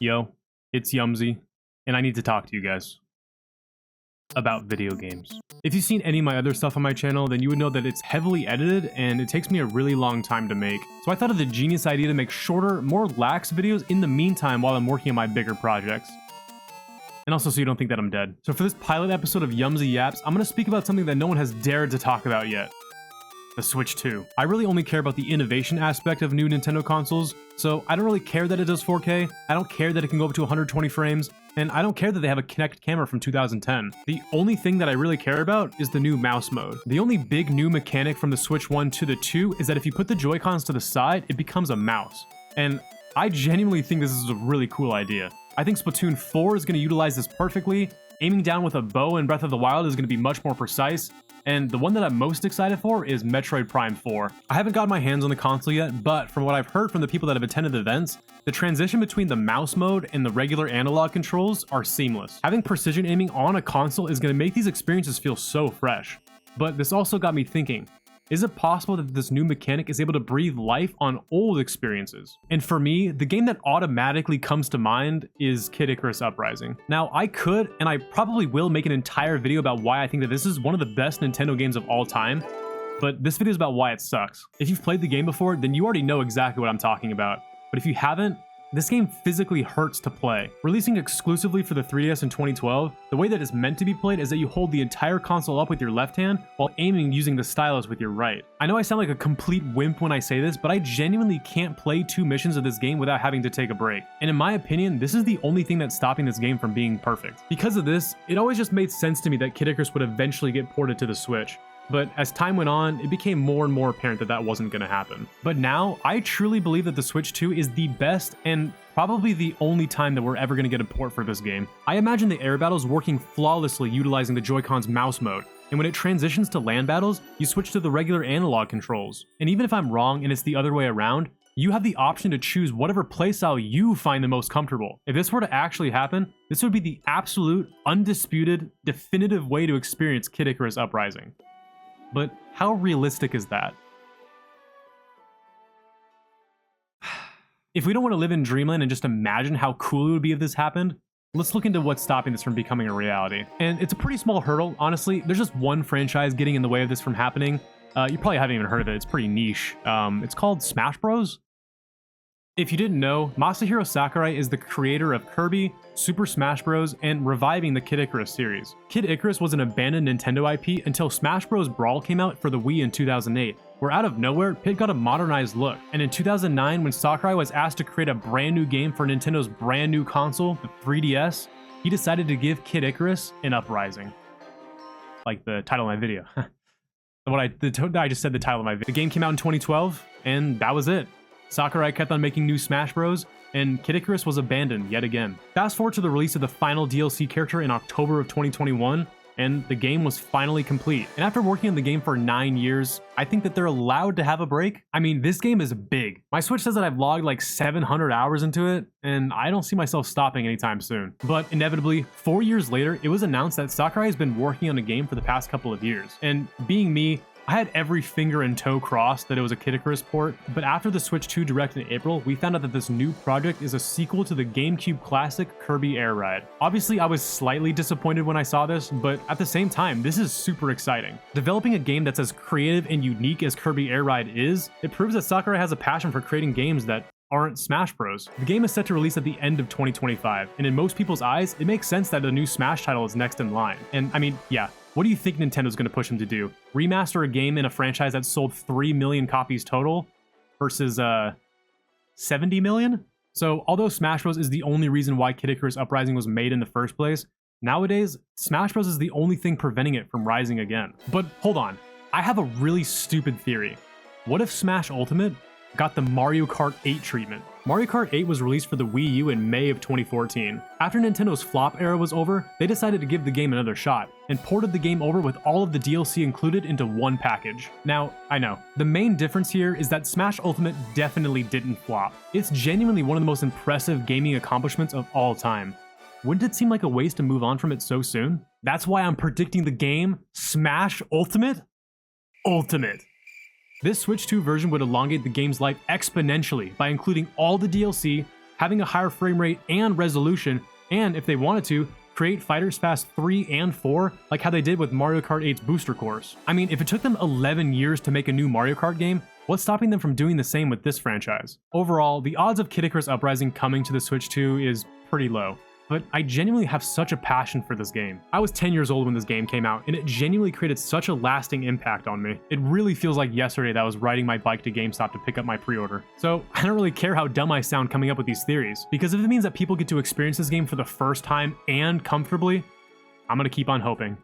Yo, it's Yumzy, and I need to talk to you guys about video games. If you've seen any of my other stuff on my channel, then you would know that it's heavily edited and it takes me a really long time to make. So I thought of the genius idea to make shorter, more lax videos in the meantime while I'm working on my bigger projects. And also so you don't think that I'm dead. So for this pilot episode of Yumzy Yaps, I'm going to speak about something that no one has dared to talk about yet. The Switch 2. I really only care about the innovation aspect of new Nintendo consoles, so I don't really care that it does 4K, I don't care that it can go up to 120 frames, and I don't care that they have a Kinect camera from 2010. The only thing that I really care about is the new mouse mode. The only big new mechanic from the Switch 1 to the 2 is that if you put the Joy-Cons to the side, it becomes a mouse. And I genuinely think this is a really cool idea. I think Splatoon 4 is going to utilize this perfectly. Aiming down with a bow in Breath of the Wild is going to be much more precise. And the one that I'm most excited for is Metroid Prime 4. I haven't got my hands on the console yet, but from what I've heard from the people that have attended the events, the transition between the mouse mode and the regular analog controls are seamless. Having precision aiming on a console is going to make these experiences feel so fresh. But this also got me thinking, is it possible that this new mechanic is able to breathe life on old experiences? And for me, the game that automatically comes to mind is Kid Icarus Uprising. Now, I could, and I probably will, make an entire video about why I think that this is one of the best Nintendo games of all time, but this video is about why it sucks. If you've played the game before, then you already know exactly what I'm talking about. But if you haven't, this game physically hurts to play. Releasing exclusively for the 3DS in 2012, the way that it's meant to be played is that you hold the entire console up with your left hand while aiming using the stylus with your right. I know I sound like a complete wimp when I say this, but I genuinely can't play 2 missions of this game without having to take a break. And in my opinion, this is the only thing that's stopping this game from being perfect. Because of this, it always just made sense to me that Kid Icarus would eventually get ported to the Switch. But as time went on, it became more and more apparent that that wasn't going to happen. But now, I truly believe that the Switch 2 is the best and probably the only time that we're ever going to get a port for this game. I imagine the air battles working flawlessly utilizing the Joy-Con's mouse mode, and when it transitions to land battles, you switch to the regular analog controls. And even if I'm wrong and it's the other way around, you have the option to choose whatever playstyle you find the most comfortable. If this were to actually happen, this would be the absolute, undisputed, definitive way to experience Kid Icarus Uprising. But how realistic is that? If we don't want to live in dreamland and just imagine how cool it would be if this happened, let's look into what's stopping this from becoming a reality. And it's a pretty small hurdle, honestly. There's just one franchise getting in the way of this from happening. You probably haven't even heard of it. It's pretty niche. It's called Smash Bros. If you didn't know, Masahiro Sakurai is the creator of Kirby, Super Smash Bros., and reviving the Kid Icarus series. Kid Icarus was an abandoned Nintendo IP until Smash Bros. Brawl came out for the Wii in 2008, where out of nowhere, it got a modernized look. And in 2009, when Sakurai was asked to create a brand new game for Nintendo's brand new console, the 3DS, he decided to give Kid Icarus an uprising. Like the title of my video. I just said the title of my video. The game came out in 2012, and that was it. Sakurai kept on making new Smash Bros, and Kid Icarus was abandoned yet again. Fast forward to the release of the final DLC character in October of 2021, and the game was finally complete. And after working on the game for 9 years, I think that they're allowed to have a break. I mean, this game is big. My Switch says that I've logged like 700 hours into it, and I don't see myself stopping anytime soon. But inevitably, 4 years later, it was announced that Sakurai has been working on a game for the past couple of years. And being me, I had every finger and toe crossed that it was a Kid Icarus port, but after the Switch 2 Direct in April, we found out that this new project is a sequel to the GameCube classic Kirby Air Ride. Obviously, I was slightly disappointed when I saw this, but at the same time, this is super exciting. Developing a game that's as creative and unique as Kirby Air Ride is, it proves that Sakurai has a passion for creating games that aren't Smash Bros. The game is set to release at the end of 2025, and in most people's eyes, it makes sense that a new Smash title is next in line. And I mean, yeah, what do you think Nintendo's going to push them to do? Remaster a game in a franchise that sold 3 million copies total versus 70 million? So although Smash Bros. Is the only reason why Kid Icarus Uprising was made in the first place, nowadays, Smash Bros. Is the only thing preventing it from rising again. But hold on, I have a really stupid theory. What if Smash Ultimate got the Mario Kart 8 treatment? Mario Kart 8 was released for the Wii U in May of 2014. After Nintendo's flop era was over, they decided to give the game another shot, and ported the game over with all of the DLC included into one package. Now, I know, the main difference here is that Smash Ultimate definitely didn't flop. It's genuinely one of the most impressive gaming accomplishments of all time. Wouldn't it seem like a waste to move on from it so soon? That's why I'm predicting the game Smash Ultimate? Ultimate. This Switch 2 version would elongate the game's life exponentially by including all the DLC, having a higher frame rate and resolution, and if they wanted to, create Fighters Fast 3 and 4 like how they did with Mario Kart 8's booster cores. I mean, if it took them 11 years to make a new Mario Kart game, what's stopping them from doing the same with this franchise? Overall, the odds of Kid Icarus Uprising coming to the Switch 2 is pretty low, but I genuinely have such a passion for this game. I was 10 years old when this game came out, and it genuinely created such a lasting impact on me. It really feels like yesterday that I was riding my bike to GameStop to pick up my pre-order. So I don't really care how dumb I sound coming up with these theories, because if it means that people get to experience this game for the first time and comfortably, I'm gonna keep on hoping.